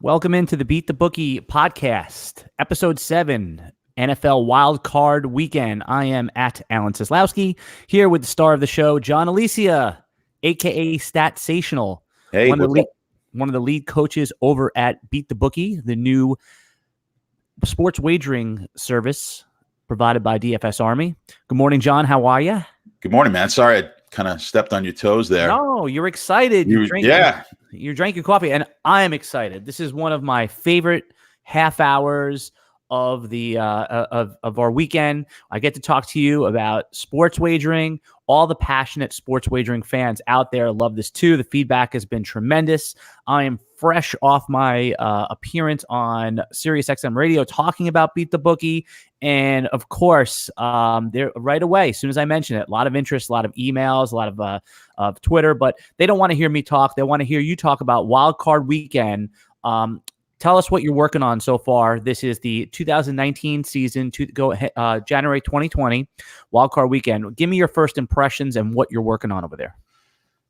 Welcome into the Beat the Bookie podcast, episode 7, NFL Wild Card Weekend. I am at Alan Seslowski, here with the star of the show, John Alesia, a.k.a. Statsational, Hey, one of the lead coaches over at Beat the Bookie, the new sports wagering service provided by DFS Army. Good morning, John. How are you? Good morning, man. Sorry I kind of stepped on your toes there. No, you're excited. You drank your coffee, and I am excited. This is one of my favorite half hours of the of our weekend. I get to talk to you about sports wagering. All the passionate sports wagering fans out there love this too. The feedback has been tremendous. I am fresh off my appearance on SiriusXM Radio talking about Beat the Bookie. And of course, there right away, as soon as I mention it, a lot of interest, a lot of emails, a lot of Twitter, but they don't want to hear me talk. They want to hear you talk about Wild Card Weekend. Tell us what you're working on so far. This is the 2019 season to go January 2020 Wild Card Weekend. Give me your first impressions and what you're working on over there.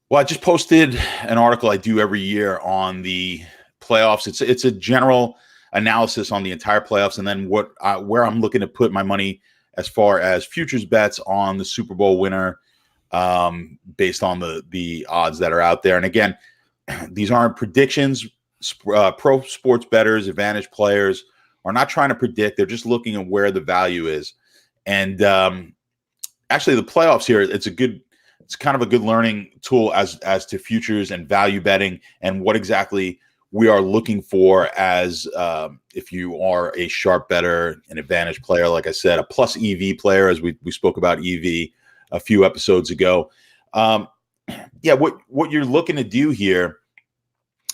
Well, I just posted an article I do every year on the playoffs. It's a general analysis on the entire playoffs, and then where I'm looking to put my money as far as futures bets on the Super Bowl winner, based on the odds that are out there. And again, these aren't predictions. Pro sports bettors, advantage players are not trying to predict. They're just looking at where the value is. And actually, the playoffs here, it's kind of a good learning tool as to futures and value betting and what exactly we are looking for as if you are a sharp bettor, an advantage player, like I said, a plus EV player, as we spoke about EV a few episodes ago. What you're looking to do here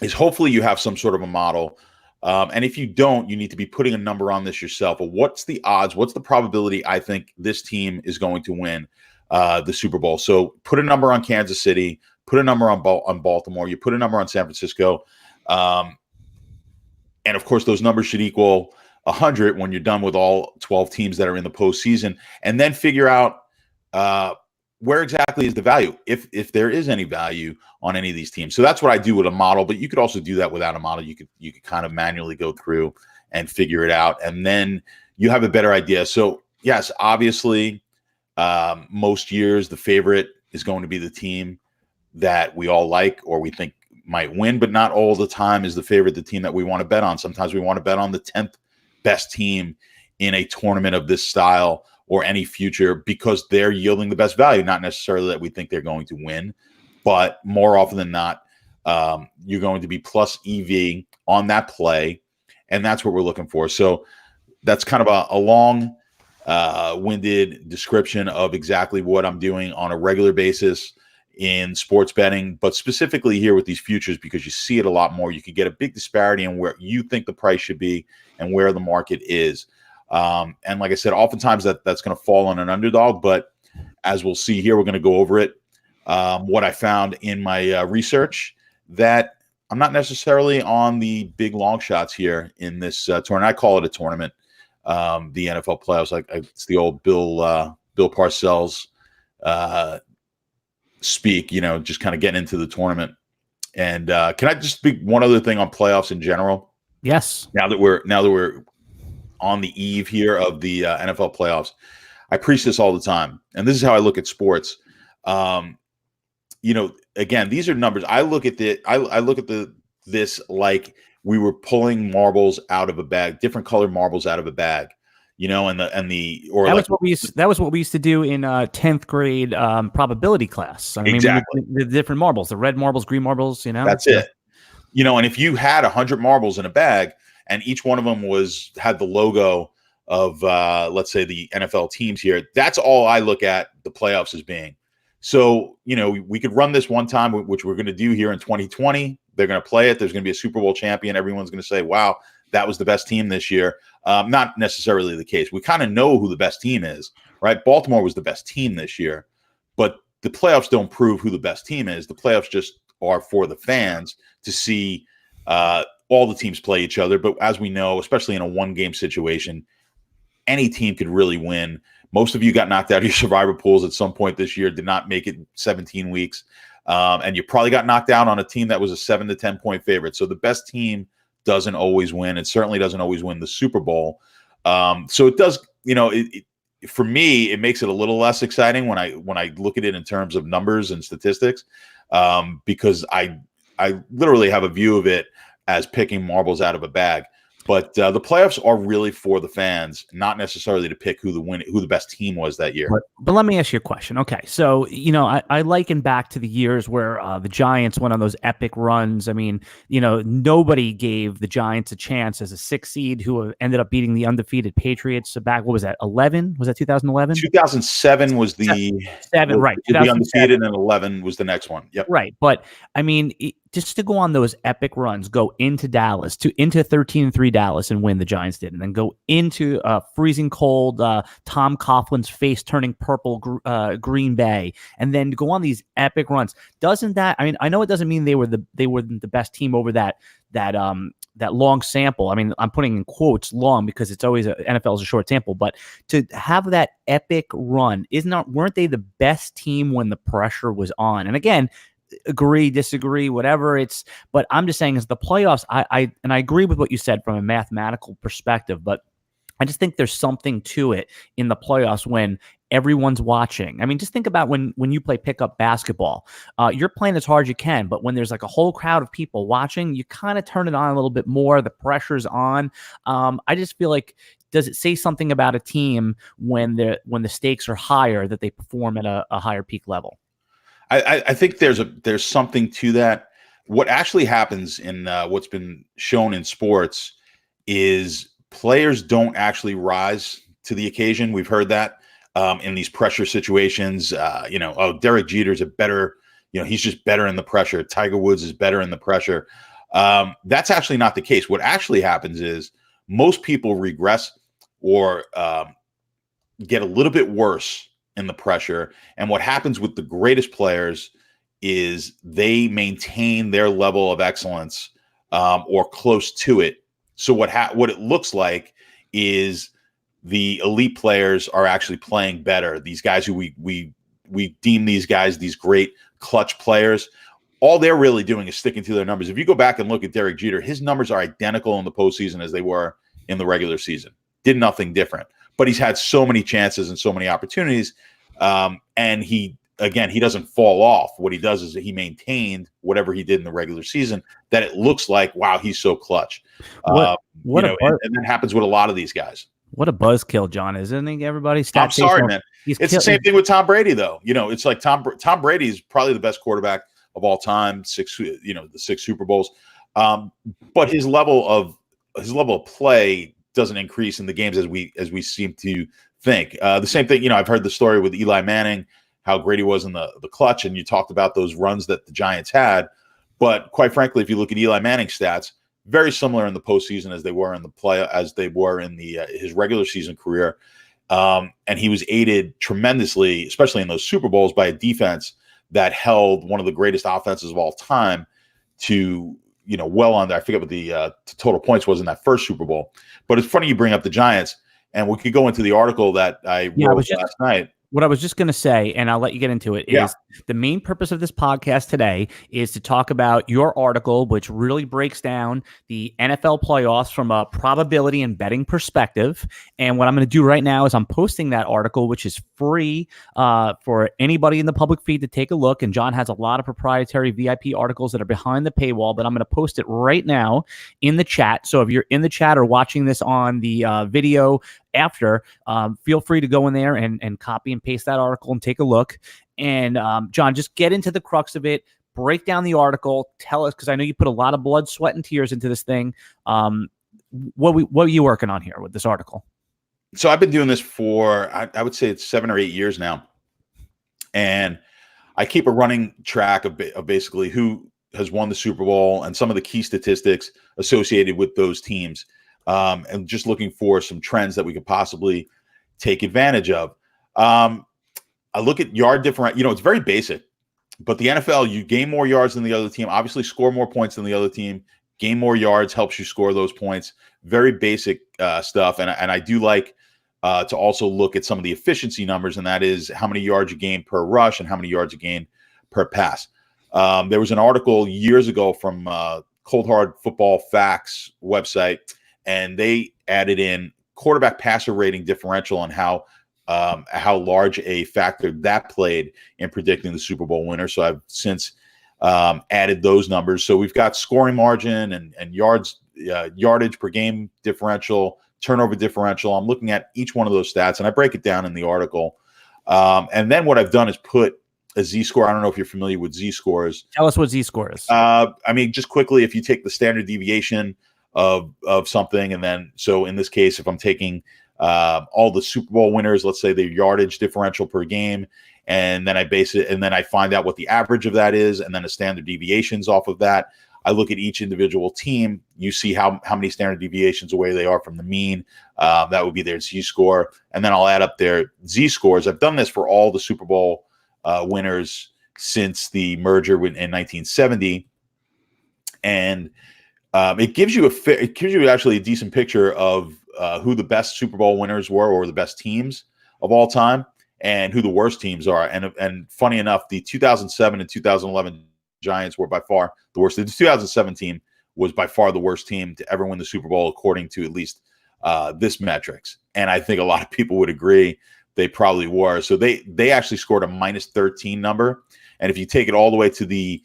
is hopefully you have some sort of a model. And if you don't, you need to be putting a number on this yourself. Well, what's the odds? What's the probability I think this team is going to win the Super Bowl? So put a number on Kansas City, put a number on Baltimore, you put a number on San Francisco. And of course, those numbers should equal 100 when you're done with all 12 teams that are in the postseason. And then figure out where exactly is the value, if there is any value on any of these teams. So that's what I do with a model, but you could also do that without a model. You could kind of manually go through and figure it out, and then you have a better idea. So yes, obviously, most years the favorite is going to be the team that we all like or we think might win, but not all the time is the favorite the team that we want to bet on. Sometimes we want to bet on the 10th best team in a tournament of this style or any future because they're yielding the best value, not necessarily that we think they're going to win, but more often than not, you're going to be plus EV on that play, and that's what we're looking for. So that's kind of a long winded description of exactly what I'm doing on a regular basis in sports betting, but specifically here with these futures, because you see it a lot more. You can get a big disparity in where you think the price should be and where the market is. And like I said, oftentimes that's going to fall on an underdog, but as we'll see here, we're going to go over it. What I found in my research, that I'm not necessarily on the big long shots here in this tournament. I call it a tournament, the NFL playoffs. It's the old Bill Parcells speak, just kind of getting into the tournament. And can I just speak one other thing on playoffs in general? Yes. Now that we're on the eve here of the NFL playoffs, I preach this all the time, and this is how I look at sports. Again, these are numbers. I look at this like we were pulling marbles out of a bag, different colored marbles out of a bag. That was what we used to do in 10th grade probability class. I mean, exactly. The different marbles, the red marbles, green marbles. That's it. And if you had 100 marbles in a bag, and each one of them had the logo of, let's say, the NFL teams here, that's all I look at the playoffs as being. So, we could run this one time, which we're going to do here in 2020. They're going to play it. There's going to be a Super Bowl champion. Everyone's going to say, wow, that was the best team this year. Not necessarily the case. We kind of know who the best team is, right? Baltimore was the best team this year, but the playoffs don't prove who the best team is. The playoffs just are for the fans to see all the teams play each other. But as we know, especially in a one-game situation, any team could really win. Most of you got knocked out of your survivor pools at some point this year, did not make it 17 weeks. And you probably got knocked out on a team that was a 7 to 10 point favorite. So the best team doesn't always win. It certainly doesn't always win the Super Bowl. So it does, for me, it makes it a little less exciting when I look at it in terms of numbers and statistics, because I literally have a view of it as picking marbles out of a bag. But the playoffs are really for the fans, not necessarily to pick who the best team was that year. But let me ask you a question. Okay, so I liken back to the years where the Giants went on those epic runs. I mean, nobody gave the Giants a chance as a 6 seed who ended up beating the undefeated Patriots back. What was that? 11? Was that 2011? 2007 was the seven, right? The undefeated, and 11 was the next one. Yep. Right, but I mean, just to go on those epic runs, go into Dallas, into 13-3 Dallas and win, the Giants did, and then go into freezing cold Tom Coughlin's face turning purple Green Bay, and then go on these epic runs. Doesn't that? I mean, I know it doesn't mean they were the best team over that long sample. I mean, I'm putting in quotes long because it's always NFL is a short sample, but to have that epic run, weren't they the best team when the pressure was on? And again, agree, disagree, whatever but I'm just saying, as the playoffs, I agree with what you said from a mathematical perspective, but I just think there's something to it in the playoffs when everyone's watching. I mean, just think about when you play pickup basketball. You're playing as hard as you can, but when there's like a whole crowd of people watching, you kind of turn it on a little bit more. The pressure's on. I just feel like, does it say something about a team when the stakes are higher that they perform at a higher peak level? I think there's something to that. What actually happens in what's been shown in sports is players don't actually rise to the occasion. We've heard that in these pressure situations. Derek Jeter's a better, he's just better in the pressure. Tiger Woods is better in the pressure. That's actually not the case. What actually happens is most people regress or get a little bit worse in the pressure. And what happens with the greatest players is they maintain their level of excellence or close to it. So what it looks like is the elite players are actually playing better. These guys who we deem these great clutch players, all they're really doing is sticking to their numbers. If you go back and look at Derek Jeter, his numbers are identical in the postseason as they were in the regular season. Did nothing different. But he's had so many chances and so many opportunities. And he doesn't fall off. What he does is that he maintained whatever he did in the regular season, that it looks like, wow, he's so clutch. And that happens with a lot of these guys. What a buzzkill, John, isn't he? Everybody, I'm sorry, man. It's the same thing with Tom Brady, though. It's like Tom Brady is probably the best quarterback of all time. The 6 Super Bowls. But his level of play doesn't increase in the games as we seem to think. The same thing, I've heard the story with Eli Manning, how great he was in the clutch, and you talked about those runs that the Giants had. But quite frankly, if you look at Eli Manning's stats, very similar in the postseason as they were in his regular season career. And he was aided tremendously, especially in those Super Bowls, by a defense that held one of the greatest offenses of all time to well under, I forget what the total points was in that first Super Bowl. But it's funny you bring up the Giants, and we could go into the article that I wrote last night. What I was just going to say, and I'll let you get into it, is the main purpose of this podcast today is to talk about your article, which really breaks down the NFL playoffs from a probability and betting perspective. And what I'm going to do right now is I'm posting that article, which is free for anybody in the public feed to take a look. And John has a lot of proprietary VIP articles that are behind the paywall, but I'm going to post it right now in the chat. So if you're in the chat or watching this on the video after, feel free to go in there and copy and paste that article and take a look. And John, just get into the crux of it, break down the article, tell us, because I know you put a lot of blood, sweat, and tears into this thing. What are you working on here with this article? So I've been doing this for, I would say it's 7 or 8 years now. And I keep a running track of basically who has won the Super Bowl and some of the key statistics associated with those teams. And just looking for some trends that we could possibly take advantage of. I look at yard differential. It's very basic, but the NFL, you gain more yards than the other team, obviously score more points than the other team, gain more yards helps you score those points. Very basic stuff. And I do like to also look at some of the efficiency numbers, and that is how many yards you gain per rush and how many yards you gain per pass. There was an article years ago from Cold Hard Football Facts website, and they added in quarterback passer rating differential and how large a factor that played in predicting the Super Bowl winner. So I've since added those numbers. So we've got scoring margin and yardage per game differential, turnover differential. I'm looking at each one of those stats, and I break it down in the article. And then what I've done is put a Z-score. I don't know if you're familiar with Z-scores. Tell us what Z-score is. I mean, just quickly, if you take the standard deviation of something, and then, so in this case, if I'm taking all the Super Bowl winners, let's say the yardage differential per game, and then I base it, and then I find out what the average of that is, and then the standard deviations off of that. I look at each individual team. You see how many standard deviations away they are from the mean. That would be their Z-score. And then I'll add up their Z-scores. I've done this for all the Super Bowl winners since the merger in 1970. And it gives you actually a decent picture of who the best Super Bowl winners were, or the best teams of all time, and who the worst teams are. And funny enough, the 2007 and 2011 Giants were by far the worst. The 2007 team was by far the worst team to ever win the Super Bowl, according to at least this metrics. And I think a lot of people would agree they probably were. So they actually scored a -13 number. And if you take it all the way to the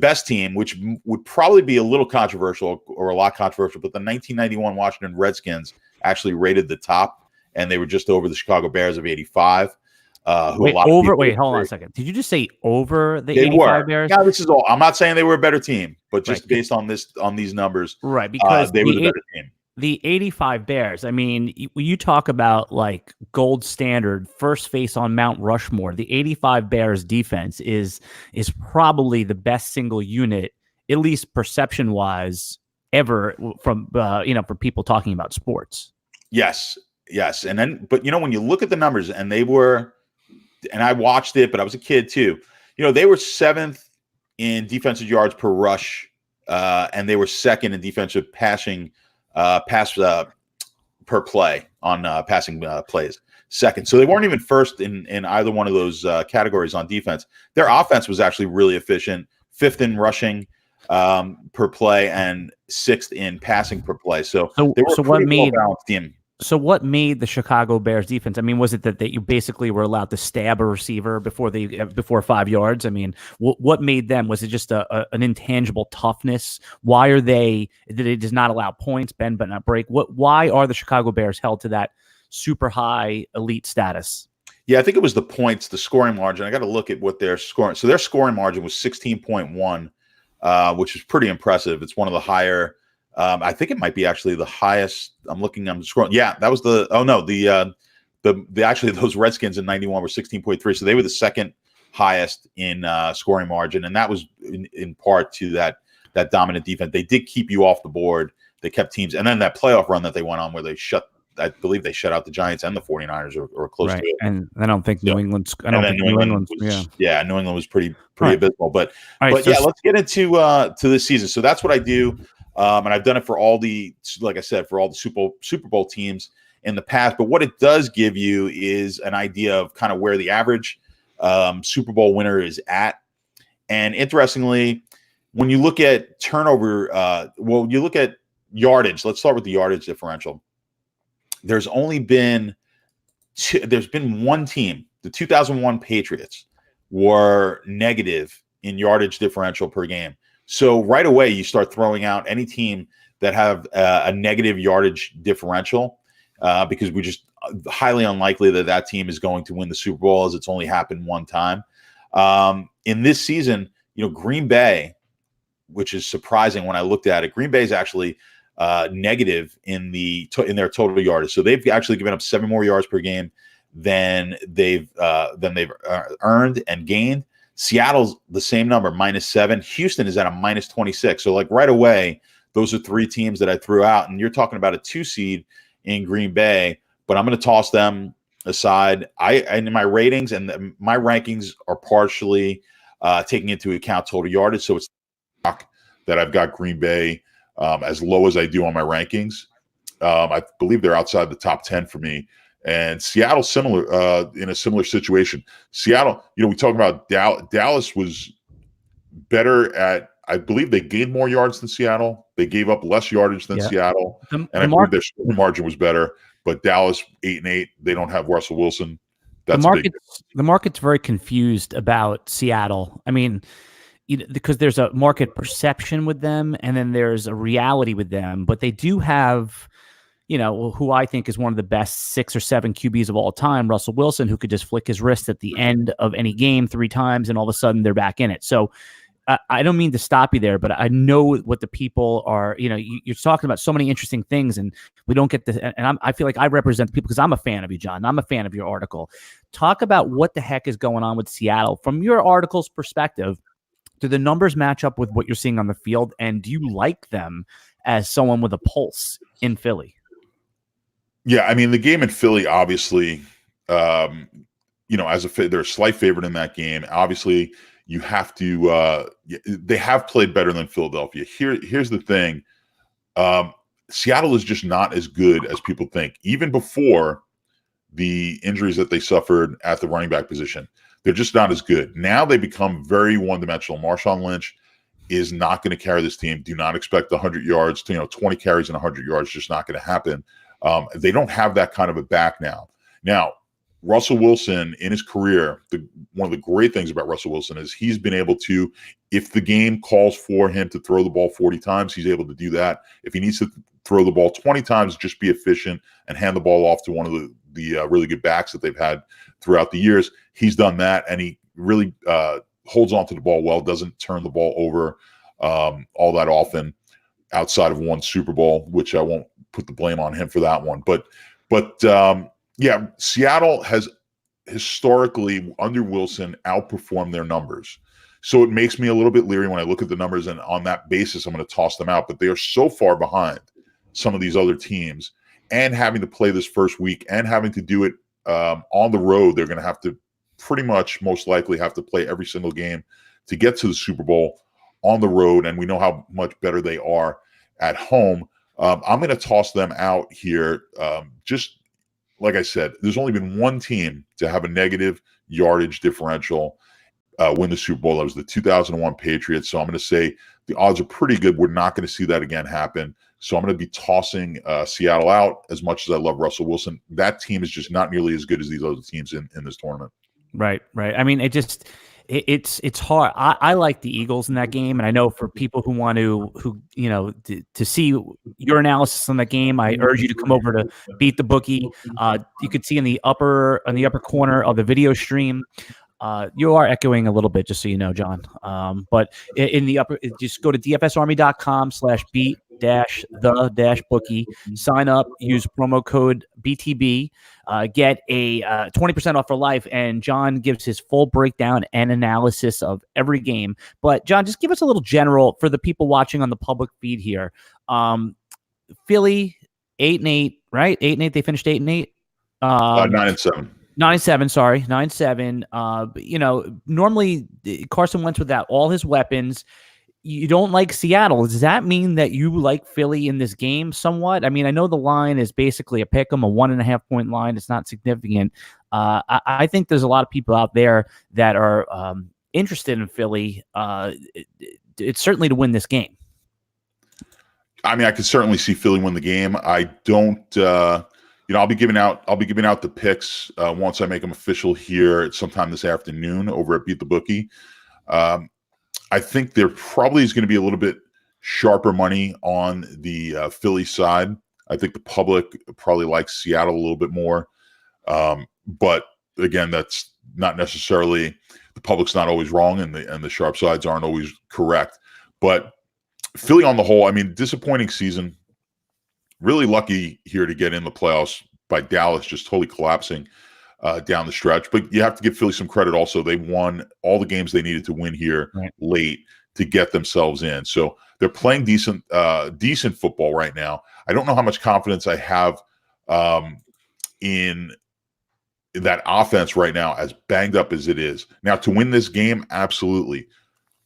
best team, which would probably be a little controversial, or a lot controversial, but the 1991 Washington Redskins actually rated the top, and they were just over the Chicago Bears of 85. Wait, hold on a second. Did you just say over the 85 Bears? Yeah, this is all. I'm not saying they were a better team, but just based on these numbers, right? Because they were the better team. The 85 Bears. I mean, you talk about like gold standard, first face on Mount Rushmore. The 85 Bears defense is probably the best single unit, at least perception wise, ever from for people talking about sports. Yes. And then, but when you look at the numbers, and they were, and I watched it, but I was a kid too. They were 7th in defensive yards per rush, and they were 2nd in defensive passing pass per play on passing plays. 2nd, so they weren't even first in either one of those categories on defense. Their offense was actually really efficient, 5th in rushing per play, and 6th in passing per play. So they were a pretty well-balanced team. So what made the Chicago Bears defense? I mean, was it that you basically were allowed to stab a receiver before 5 yards? I mean, what made them? Was it just an intangible toughness? Why are did it does not allow points, bend but not break? Why are the Chicago Bears held to that super high elite status? Yeah, I think it was the points, the scoring margin. I got to look at what their scoring. So their scoring margin was 16.1, which is pretty impressive. It's one of the higher. I think it might be actually the highest. I'm scrolling. Yeah, that was actually those Redskins in 91 were 16.3. So they were the 2nd highest in scoring margin. And that was in part to that dominant defense. They did keep you off the board. They kept teams. And then that playoff run that they went on, where I believe they shut out the Giants and the 49ers or close to it. And I don't think New England's. New England was pretty abysmal. But let's get into to this season. So that's what I do. And I've done it for all the, like I said, for all the Super Bowl teams in the past. But what it does give you is an idea of kind of where the average Super Bowl winner is at. And interestingly, when you look at turnover, you look at yardage. Let's start with the yardage differential. There's been one team, the 2001 Patriots, were negative in yardage differential per game. So right away, you start throwing out any team that have a negative yardage differential, because we're just highly unlikely that team is going to win the Super Bowl, as it's only happened one time. In this season, Green Bay, which is surprising when I looked at it, Green Bay is actually negative in their total yardage. So they've actually given up 7 more yards per game than they've earned and gained. Seattle's the same number, -7. Houston is at a -26. So like right away, those are 3 teams that I threw out. And you're talking about a 2 seed in Green Bay, but I'm going to toss them aside. In my ratings, and my rankings are partially taking into account total yardage. So it's that I've got Green Bay as low as I do on my rankings. I believe they're outside the top 10 for me. And Seattle, similar in a similar situation. Seattle, we talk about Dallas was better at I believe they gained more yards than Seattle. They gave up less yardage than Seattle, and I believe their scoring margin was better. But Dallas 8-8. They don't have Russell Wilson. That's the market's very confused about Seattle. I mean, because there's a market perception with them, and then there's a reality with them. But they do have, who I think is one of the best 6 or 7 QBs of all time, Russell Wilson, who could just flick his wrist at the end of any game 3 times, and all of a sudden they're back in it. So I don't mean to stop you there, but I know what the people are. You're talking about so many interesting things, and we don't get the. And I feel like I represent the people because I'm a fan of you, John. I'm a fan of your article. Talk about what the heck is going on with Seattle from your article's perspective. Do the numbers match up with what you're seeing on the field, and do you like them as someone with a pulse in Philly? Yeah, I mean the game in Philly, obviously, they're a slight favorite in that game. Obviously. You have to. They have played better than Philadelphia. Here's the thing: Seattle is just not as good as people think. Even before the injuries that they suffered at the running back position, they're just not as good. Now they become very one-dimensional. Marshawn Lynch is not going to carry this team. Do not expect 100 yards. 20 carries and 100 yards. Just not going to happen. They don't have that kind of a back now. Now. Russell Wilson in his career, one of the great things about Russell Wilson is he's been able to, if the game calls for him to throw the ball 40 times, he's able to do that. If he needs to throw the ball 20 times, just be efficient and hand the ball off to one of the really good backs that they've had throughout the years. He's done that, and he really holds on to the ball well, doesn't turn the ball over all that often outside of one Super Bowl, which I won't put the blame on him for that one. But yeah, Seattle has historically, under Wilson, outperformed their numbers. So it makes me a little bit leery when I look at the numbers, and on that basis, I'm going to toss them out. But they are so far behind some of these other teams, and having to play this first week and having to do it on the road, they're going to have to pretty much, most likely, have to play every single game to get to the Super Bowl on the road. And we know how much better they are at home. I'm going to toss them out here. Just like I said, there's only been one team to have a negative yardage differential win the Super Bowl. That was the 2001 Patriots. So I'm going to say the odds are pretty good. We're not going to see that again happen. So I'm going to be tossing Seattle out. As much as I love Russell Wilson, that team is just not nearly as good as these other teams in this tournament. Right. I mean, it's hard. I like the Eagles in that game, and I know for people who want to see your analysis on that game, I urge you to come over to Beat the Bookie. You could see in the upper corner of the video stream. You are echoing a little bit, just so you know, John. But in the upper, just go to dfsarmy.com/beat-the-bookie. Sign up, use promo code BTB, get a 20% off for life. And John gives his full breakdown and analysis of every game. But John, just give us a little general for the people watching on the public feed here. Philly 8-8, right? 8-8. They finished 8-8. 9-7. 9-7, sorry, 9-7. Normally Carson Wentz without all his weapons. You don't like Seattle. Does that mean that you like Philly in this game somewhat? I mean, I know the line is basically a pick 'em, a 1.5 point line. It's not significant. I think there's a lot of people out there that are interested in Philly. It's certainly to win this game. I mean, I could certainly see Philly win the game. I don't. I'll be giving out the picks once I make them official here sometime this afternoon over at Beat the Bookie. I think there probably is going to be a little bit sharper money on the Philly side. I think the public probably likes Seattle a little bit more. But again, that's not necessarily, the public's not always wrong, and the sharp sides aren't always correct. But Philly on the whole, I mean, disappointing season. Really lucky here to get in the playoffs by Dallas just totally collapsing down the stretch. But you have to give Philly some credit also. They won all the games they needed to win here late to get themselves in. So they're playing decent football right now. I don't know how much confidence I have in that offense right now, as banged up as it is. Now, to win this game, absolutely.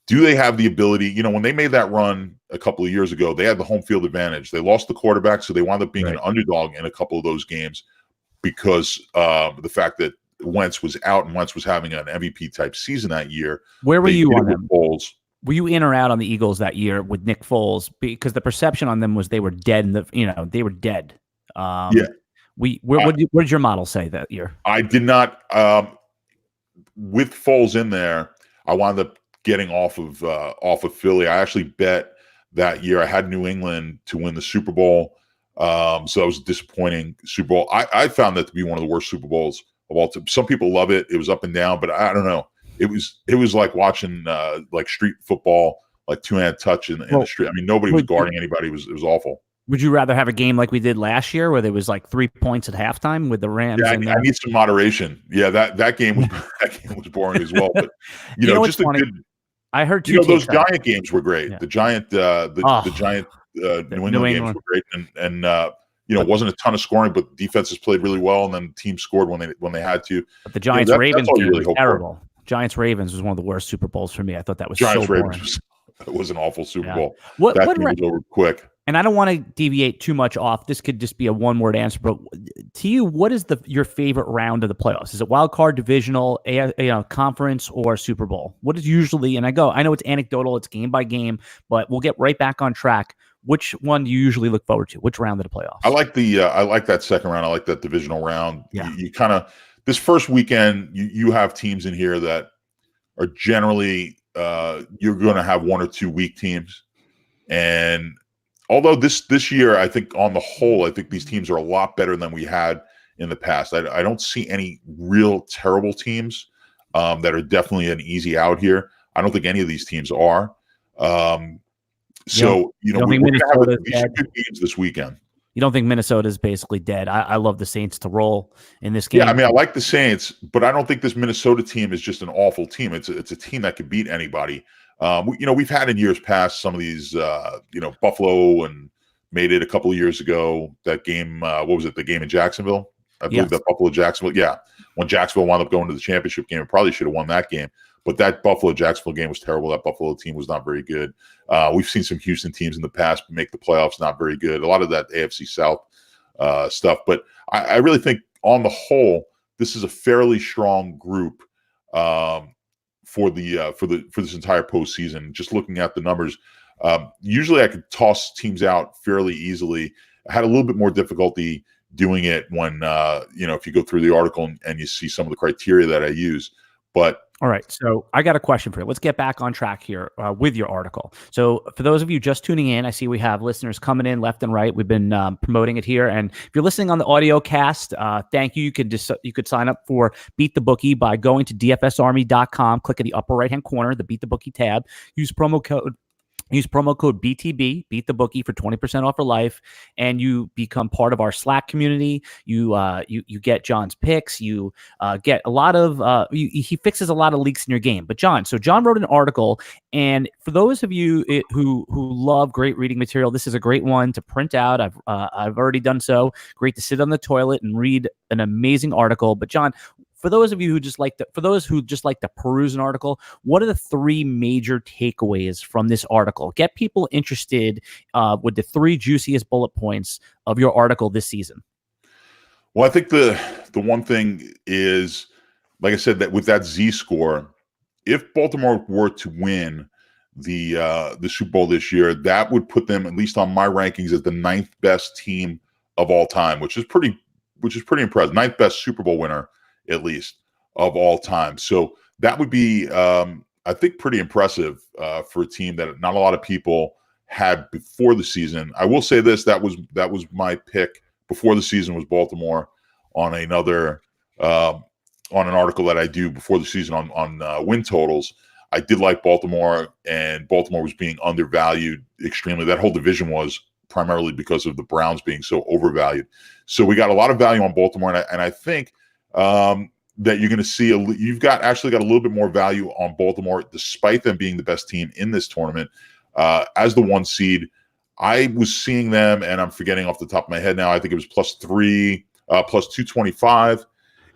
Do they have the ability? When they made that run a couple of years ago, they had the home field advantage. They lost the quarterback, so they wound up being an underdog in a couple of those games because the fact that Wentz was out and Wentz was having an MVP type season that year. Where were you on them? Bowls. Were you in or out on the Eagles that year with Nick Foles? Because the perception on them was they were dead, they were dead. Yeah. What did your model say that year? I did not. With Foles in there, I wound up getting off of Philly. I actually bet that year. I had New England to win the Super Bowl. So that was a disappointing Super Bowl. I found that to be one of the worst Super Bowls of all time. Some people love it. It was up and down, but I don't know. It was like watching like street football, like two-hand touch in the street. I mean, nobody was guarding anybody. It was awful. Would you rather have a game like we did last year, where there was like 3 points at halftime with the Rams? Yeah, I need some moderation. Yeah, that game was boring as well. But you know just funny. I heard those Giant games were great. Yeah. The Giant New England games were great, and it wasn't a ton of scoring, but defenses played really well, and then teams scored when they had to. But the Giants Ravens game was terrible. Giants Ravens was one of the worst Super Bowls for me. I thought that was Giants Ravens was an awful Super Bowl. That game was over quick. And I don't want to deviate too much off. This could just be a one-word answer, but to you, what is your favorite round of the playoffs? Is it wild card, divisional, conference, or Super Bowl? What is usually? And I know it's anecdotal, it's game by game, but we'll get right back on track. Which one do you usually look forward to? Which round of the playoffs? I like that second round. I like that divisional round. Yeah. You kind of this first weekend, you have teams in here that are generally you're going to have one or two weak teams, and although this year, I think on the whole, I think these teams are a lot better than we had in the past. I don't see any real terrible teams that are definitely an easy out here. I don't think any of these teams are. We're going to have these good games this weekend. You don't think Minnesota is basically dead? I love the Saints to roll in this game. Yeah, I mean, I like the Saints, but I don't think this Minnesota team is just an awful team. It's a team that could beat anybody. We've had in years past some of these, Buffalo and made it a couple of years ago. That game, what was it? The game in Jacksonville? I believe that Buffalo-Jacksonville. Yeah. When Jacksonville wound up going to the championship game, it probably should have won that game. But that Buffalo-Jacksonville game was terrible. That Buffalo team was not very good. We've seen some Houston teams in the past make the playoffs, not very good. A lot of that AFC South stuff. But I really think on the whole, this is a fairly strong group for this entire postseason. Just looking at the numbers, usually I could toss teams out fairly easily. I had a little bit more difficulty doing it when if you go through the article and you see some of the criteria that I use. But all right, so I got a question for you. Let's get back on track here with your article. So for those of you just tuning in, I see we have listeners coming in left and right. We've been promoting it here, and if you're listening on the audio cast, thank you. You could sign up for Beat the Bookie by going to dfsarmy.com. Click at the upper right hand corner, the Beat the Bookie tab. Use promo code BTB, Beat the Bookie, for 20% off for life, and you become part of our Slack community. You get John's picks. You get a lot of he fixes a lot of leaks in your game. But John wrote an article, and for those of you who love great reading material, this is a great one to print out. I've already done so. Great to sit on the toilet and read an amazing article. But John, for those of you who just like to peruse an article, what are the 3 major takeaways from this article? Get people interested with the 3 juiciest bullet points of your article this season. Well, I think the one thing is, like I said, that with that ZScore, if Baltimore were to win the Super Bowl this year, that would put them, at least on my rankings, as the 9th best team of all time, which is pretty impressive. 9th best Super Bowl winner, at least, of all time. So that would be, I think, pretty impressive for a team that not a lot of people had before the season. I will say this: that was my pick before the season, was Baltimore, on another on an article that I do before the season on win totals. I did like Baltimore, and Baltimore was being undervalued extremely. That whole division was, primarily because of the Browns being so overvalued. So we got a lot of value on Baltimore, and I think that you're going to see you've actually got a little bit more value on Baltimore, despite them being the best team in this tournament. As the 1 seed, I was seeing them, and I'm forgetting off the top of my head now, I think it was +3, +225,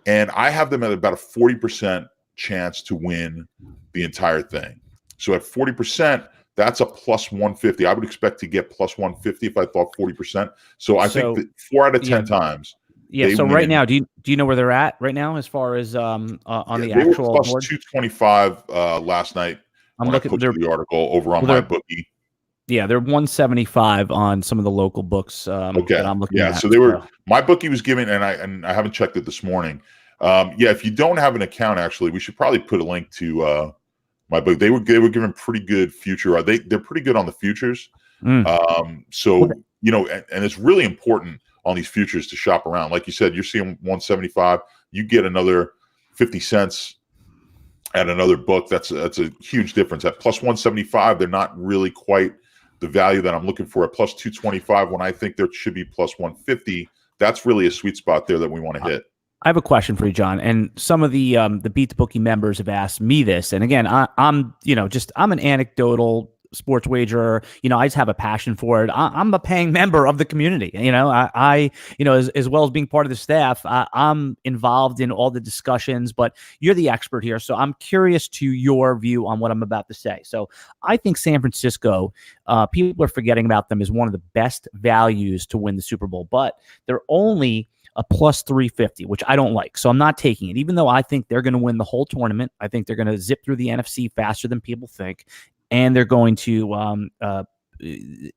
and I have them at about a 40% chance to win the entire thing. So at 40%, that's a +150. I would expect to get +150 if I thought 40%. So I think that 4 out of 10 times. Yeah. So right now, do you know where they're at right now as far as on the actual were board? +225 last night. when I put the article over on my bookie. Yeah, they're 175 on some of the local books that I'm looking at. So they were. My bookie was given, and I haven't checked it this morning. If you don't have an account, actually, we should probably put a link to my book. They were given pretty good future. They're pretty good on the futures. So and it's really important on these futures to shop around. Like you said, you're seeing 175. You get another 50 cents at another book. That's a huge difference. At plus 175, they're not really quite the value that I'm looking for. At plus 225, when I think there should be plus 150, that's really a sweet spot there that we want to hit. I have a question for you, John. And some of the Beat the Bookie members have asked me this. And again, I'm an anecdotal sports wagerer. I just have a passion for it. I'm a paying member of the community. I as well as being part of the staff, I'm involved in all the discussions, but you're the expert here. So I'm curious to your view on what I'm about to say. So I think San Francisco, people are forgetting about them as one of the best values to win the Super Bowl, but they're only a plus 350, which I don't like. So I'm not taking it, even though I think they're going to win the whole tournament. I think they're going to zip through the NFC faster than people think. And they're going to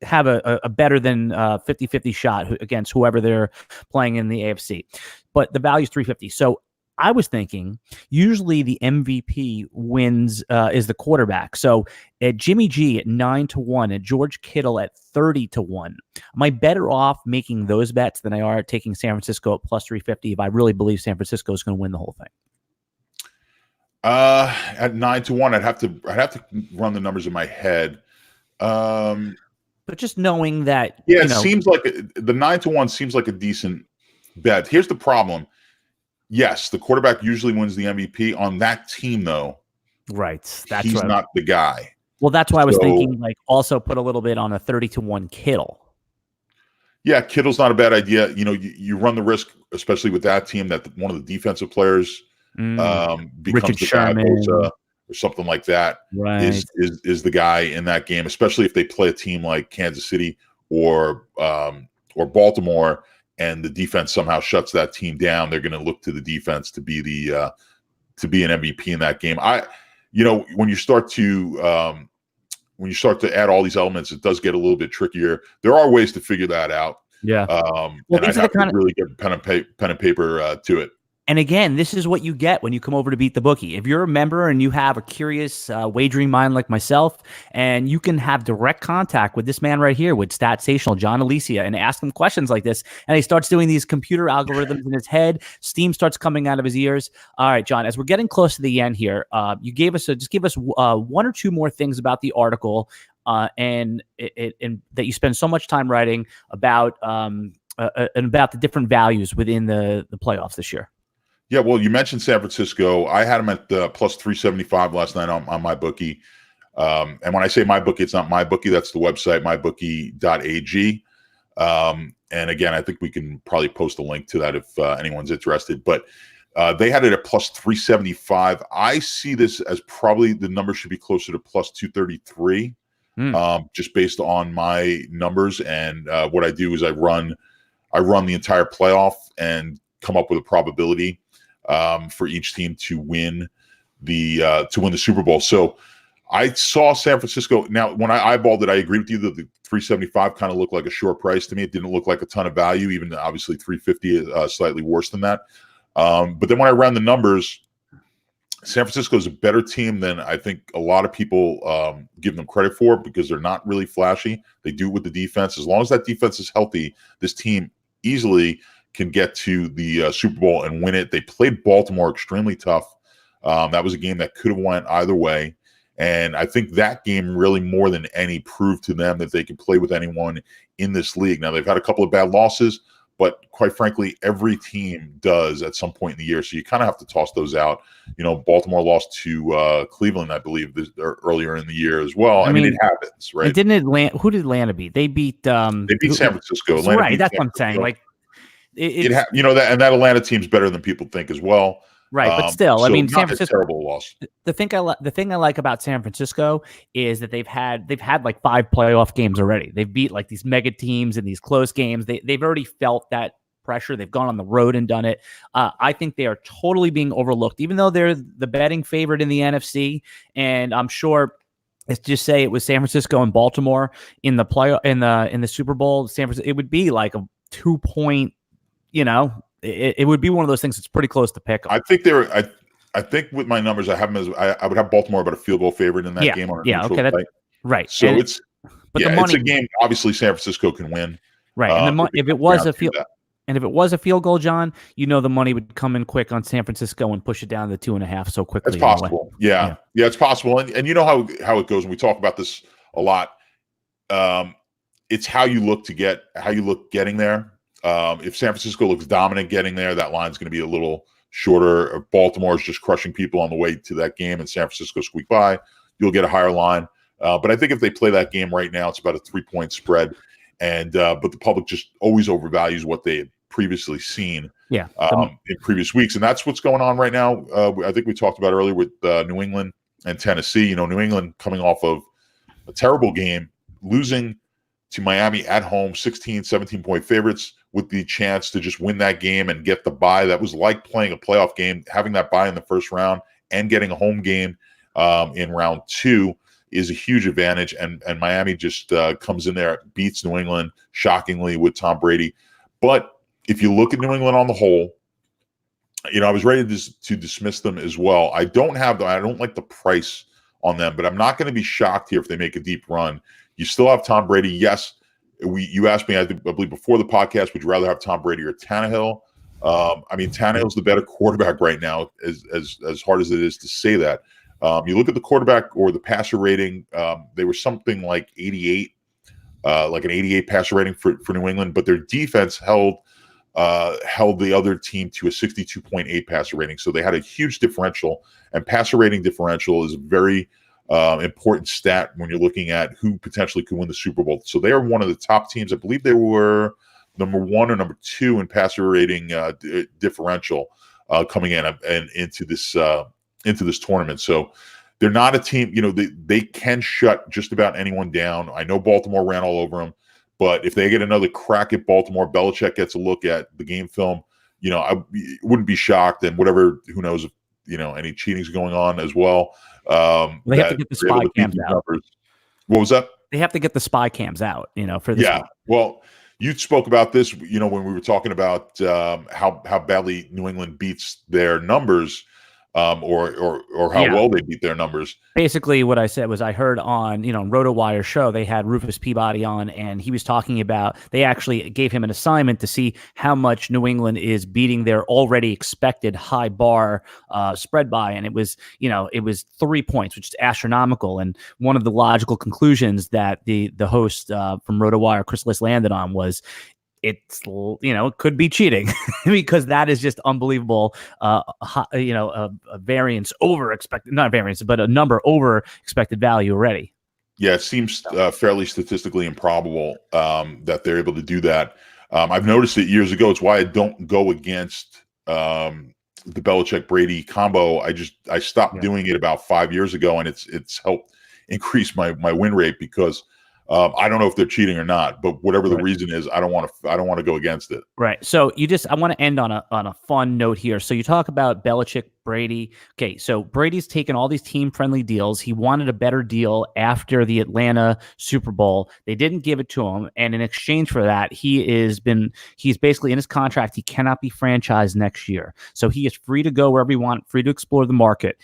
have a better than 50-50 shot against whoever they're playing in the AFC. But the value is 350. So I was thinking usually the MVP wins is the quarterback. So at Jimmy G at 9-1, at George Kittle at 30-1, am I better off making those bets than I are taking San Francisco at plus 350 if I really believe San Francisco is going to win the whole thing? At 9-1, I'd have to run the numbers in my head. But just knowing that, it seems like the 9-1 seems like a decent bet. Here's the problem. Yes, the quarterback usually wins the MVP on that team, though. Right. He's not the guy. Well, that's why I was thinking, also put a little bit on a 30-1 Kittle. Yeah, Kittle's not a bad idea. You run the risk, especially with that team, that one of the defensive players becomes Richard the Sherman guy or something like that. Right. Is the guy in that game, especially if they play a team like Kansas City or Baltimore, and the defense somehow shuts that team down. They're going to look to the defense to be an MVP in that game. When you start to add all these elements, it does get a little bit trickier. There are ways to figure that out. Yeah. And I'd have to really get pen and paper to it. And again, this is what you get when you come over to Beat the Bookie. If you're a member and you have a curious wagering mind like myself, and you can have direct contact with this man right here, with Statsational, John Alesia, and ask him questions like this, and he starts doing these computer algorithms in his head, steam starts coming out of his ears. All right, John, as we're getting close to the end here, you give us one or two more things about the article and that you spend so much time writing about and about the different values within the playoffs this year. Yeah, well, you mentioned San Francisco. I had them at plus 375 last night on my bookie. And when I say my bookie, it's not my bookie. That's the website, mybookie.ag. And again, I think we can probably post a link to that if anyone's interested. But they had it at plus 375. I see this as probably the number should be closer to plus 233, just based on my numbers. And what I do is I run the entire playoff and come up with a probability for each team to win the Super Bowl. So I saw San Francisco. Now, when I eyeballed it, I agree with you that the 375 kind of looked like a short price to me. It didn't look like a ton of value, even obviously 350 slightly worse than that. But then when I ran the numbers, San Francisco is a better team than I think a lot of people give them credit for, because they're not really flashy. They do it with the defense. As long as that defense is healthy, this team easily can get to the Super Bowl and win it. They played Baltimore extremely tough. That was a game that could have went either way. And I think that game really more than any proved to them that they can play with anyone in this league. Now, they've had a couple of bad losses, but quite frankly, every team does at some point in the year. So you kind of have to toss those out. Baltimore lost to Cleveland, I believe, earlier in the year as well. I mean, it happens, right? Who did Atlanta beat? They beat San Francisco. Right, that's what I'm saying. Like, and that Atlanta team's better than people think as well. Right, but still, I mean, San Francisco. Terrible loss. The thing I like about San Francisco is that they've had like 5 playoff games already. They've beat like these mega teams in these close games. They've already felt that pressure. They've gone on the road and done it. I think they are totally being overlooked, even though they're the betting favorite in the NFC. And I'm sure let's just say it was San Francisco and Baltimore in the play in the Super Bowl. San Francisco, it would be like a 2-point. It would be one of those things that's pretty close to pick 'em. I think they were. I think with my numbers, I have them as I would have Baltimore about a field goal favorite in that game. On a neutral site. Right. So and it's it's a game. Obviously, San Francisco can win. Right. And if it was a field goal, John, the money would come in quick on San Francisco and push it down to 2.5 so quickly. It's possible. Yeah, it's possible. And you know how it goes. And we talk about this a lot. It's how you look getting there. If San Francisco looks dominant getting there, that line's going to be a little shorter. If Baltimore is just crushing people on the way to that game and San Francisco squeak by, you'll get a higher line. But I think if they play that game right now, it's about a 3-point spread. And but the public just always overvalues what they had previously seen in previous weeks. And that's what's going on right now. I think we talked about earlier with New England and Tennessee. New England coming off of a terrible game, losing to Miami at home, 16, 17-point favorites with the chance to just win that game and get the bye. That was like playing a playoff game, having that bye in the first round and getting a home game in round 2 is a huge advantage. And Miami just comes in there, beats New England shockingly with Tom Brady. But if you look at New England on the whole, I was ready to dismiss them as well. I don't like the price on them, but I'm not going to be shocked here if they make a deep run. You still have Tom Brady. Yes, you asked me, I believe before the podcast, would you rather have Tom Brady or Tannehill? Tannehill's the better quarterback right now, as hard as it is to say that. You look at the quarterback or the passer rating, they were something like 88, like an 88 passer rating for New England, but their defense held the other team to a 62.8 passer rating. So they had a huge differential, and passer rating differential is a very important stat when you're looking at who potentially could win the Super Bowl. So they are one of the top teams. I believe they were number 1 or number 2 in passer rating differential coming in and into this tournament. So they're not a team, they can shut just about anyone down. I know Baltimore ran all over them, but if they get another crack at Baltimore, Belichick gets a look at the game film, I wouldn't be shocked. And who knows if, any cheating's going on as well. They have to get the spy cams out. What was that? They have to get the spy cams out, for this. Yeah. One. Well, you spoke about this, when we were talking about how badly New England beats their numbers. Or how well they beat their numbers. Basically, what I said was I heard on RotoWire show they had Rufus Peabody on, and he was talking about they actually gave him an assignment to see how much New England is beating their already expected high bar spread by, and it was 3 points, which is astronomical. And one of the logical conclusions that the host from RotoWire, Chris Liss, landed on was, it's it could be cheating because that is just unbelievable. A variance over expected, not variance, but a number over expected value already. Yeah, it seems fairly statistically improbable that they're able to do that. I've noticed it years ago. It's why I don't go against the Belichick Brady combo. I stopped doing it about 5 years ago, and it's helped increase my win rate because. I don't know if they're cheating or not, but whatever the reason is, I don't want to go against it. Right. So I want to end on a fun note here. So you talk about Belichick, Brady. Okay. So Brady's taken all these team friendly deals. He wanted a better deal after the Atlanta Super Bowl. They didn't give it to him. And in exchange for that, he's basically in his contract. He cannot be franchised next year. So he is free to go wherever he wants, free to explore the market.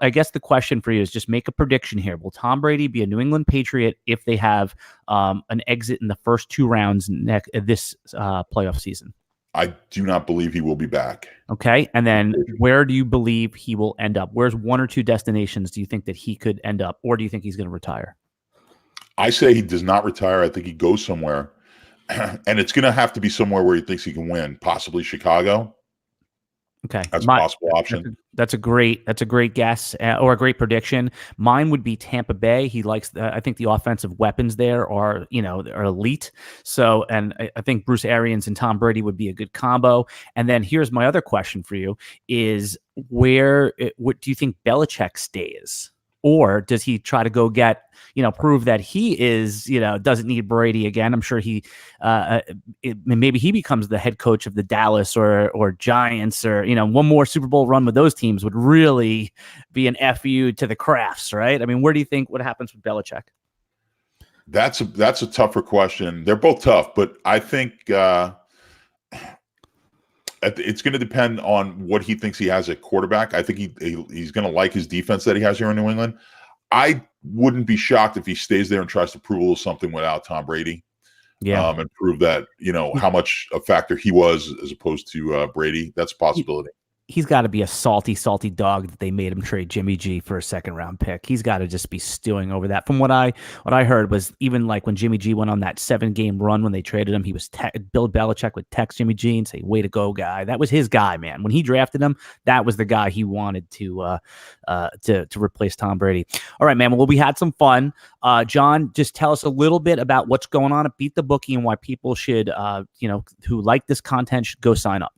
I guess the question for you is just make a prediction here. Will Tom Brady be a New England Patriot if they have an exit in the first 2 rounds this playoff season? I do not believe he will be back. Okay. And then where do you believe he will end up? Where's 1 or 2 destinations do you think that he could end up? Or do you think he's going to retire? I say he does not retire. I think he goes somewhere. And it's going to have to be somewhere where he thinks he can win, possibly Chicago. Okay, that's a possible option. That's a great guess or a great prediction. Mine would be Tampa Bay. He likes. I think the offensive weapons there are elite. So, and I think Bruce Arians and Tom Brady would be a good combo. And then here's my other question for you: is what do you think Belichick stays? or does he try to go get, prove that he is, doesn't need Brady again? I'm sure maybe he becomes the head coach of the Dallas or Giants, or, one more Super Bowl run with those teams would really be an FU to the Crafts, right? I mean, where do you think what happens with Belichick? That's a tougher question. They're both tough, but I think it's going to depend on what he thinks he has at quarterback. I think he's going to like his defense that he has here in New England. I wouldn't be shocked if he stays there and tries to prove a little something without Tom Brady. Yeah, and prove that how much a factor he was as opposed to Brady. That's a possibility. He's got to be a salty dog that they made him trade Jimmy G for a second-round pick. He's got to just be stewing over that. From what I heard was, even like when Jimmy G went on that 7-game run when they traded him, he was Bill Belichick would text Jimmy G and say, "Way to go, guy." That was his guy, man. When he drafted him, that was the guy he wanted to replace Tom Brady. All right, man. Well, we had some fun. John, just tell us a little bit about what's going on at Beat the Bookie and why people should, who like this content, should go sign up.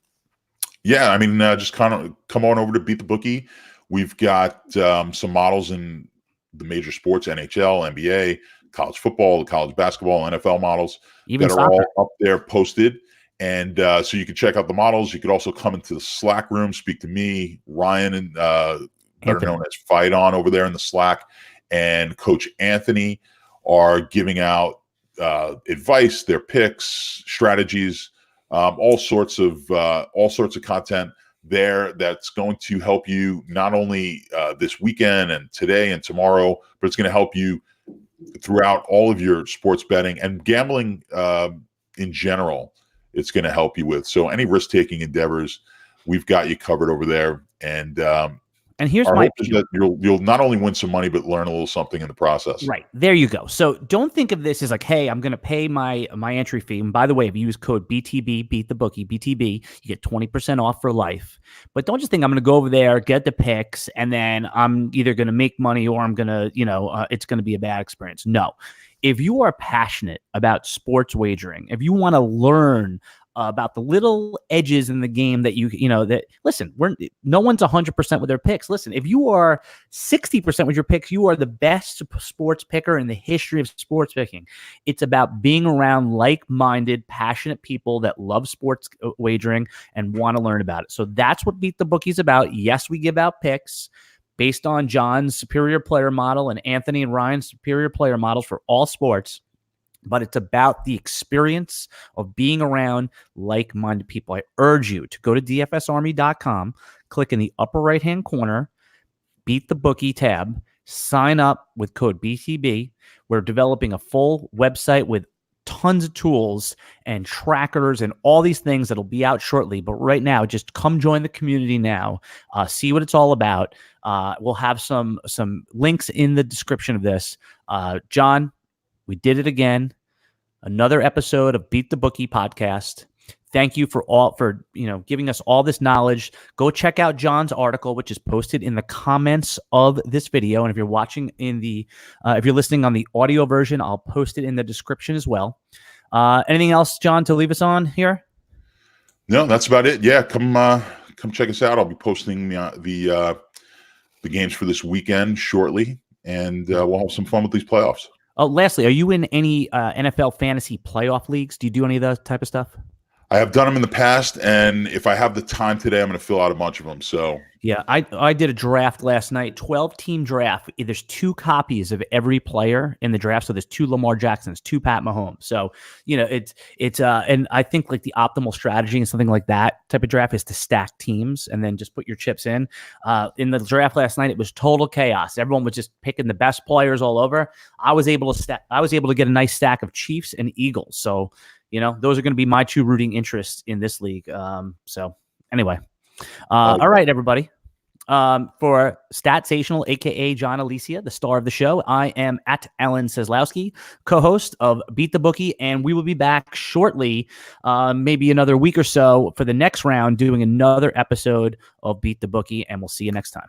Yeah, I mean, just kind of come on over to Beat the Bookie. We've got some models in the major sports, NHL, NBA, college football, college basketball, NFL models even that soccer. Are all up there posted. And so you can check out the models. You could also come into the Slack room, speak to me, Ryan, and better known as Fight On over there in the Slack, and Coach Anthony are giving out advice, their picks, strategies. All sorts of content there that's going to help you not only this weekend and today and tomorrow, but it's going to help you throughout all of your sports betting and gambling in general. It's going to help you with. So any risk-taking endeavors, we've got you covered over there. And here's my hope is that you'll not only win some money, but learn a little something in the process. Right. There you go. So don't think of this as like, hey, I'm going to pay my entry fee. And by the way, if you use code BTB, Beat the Bookie, BTB, you get 20% off for life. But don't just think I'm going to go over there, get the picks, and then I'm either going to make money or I'm going to, it's going to be a bad experience. No. If you are passionate about sports wagering, if you want to learn about the little edges in the game that listen, no one's 100% with their picks. Listen, if you are 60% with your picks, you are the best sports picker in the history of sports picking. It's about being around like-minded, passionate people that love sports wagering and want to learn about it. So that's what Beat the Bookie's about. Yes, we give out picks based on John's superior player model and Anthony and Ryan's superior player models for all sports. But it's about the experience of being around like-minded people. I urge you to go to dfsarmy.com, click in the upper right-hand corner, Beat the Bookie tab, sign up with code BTB. We're developing a full website with tons of tools and trackers and all these things that'll be out shortly. But right now, just come join the community now. See what it's all about. We'll have some links in the description of this. John, we did it again. Another episode of Beat the Bookie podcast. Thank you for giving us all this knowledge. Go check out Jons' article, which is posted in the comments of this video. And if you're watching if you're listening on the audio version, I'll post it in the description as well. Anything else, John, to leave us on here? No, that's about it. Yeah, come check us out. I'll be posting the games for this weekend shortly, and we'll have some fun with these playoffs. Lastly, are you in any NFL fantasy playoff leagues? Do you do any of that type of stuff? I have done them in the past, and if I have the time today, I'm going to fill out a bunch of them. So yeah, I did a draft last night, 12-team draft. There's 2 copies of every player in the draft. So there's 2 Lamar Jacksons, 2 Pat Mahomes. So it's and I think like the optimal strategy and something like that type of draft is to stack teams and then just put your chips in. In the draft last night, it was total chaos. Everyone was just picking the best players all over. I was able to get a nice stack of Chiefs and Eagles. So those are going to be my 2 rooting interests in this league. So anyway, all right, everybody. For Statsational, a.k.a. John Alesia, the star of the show, I am at Alan Seslowski, co-host of Beat the Bookie, and we will be back shortly, maybe another week or so, for the next round, doing another episode of Beat the Bookie, and we'll see you next time.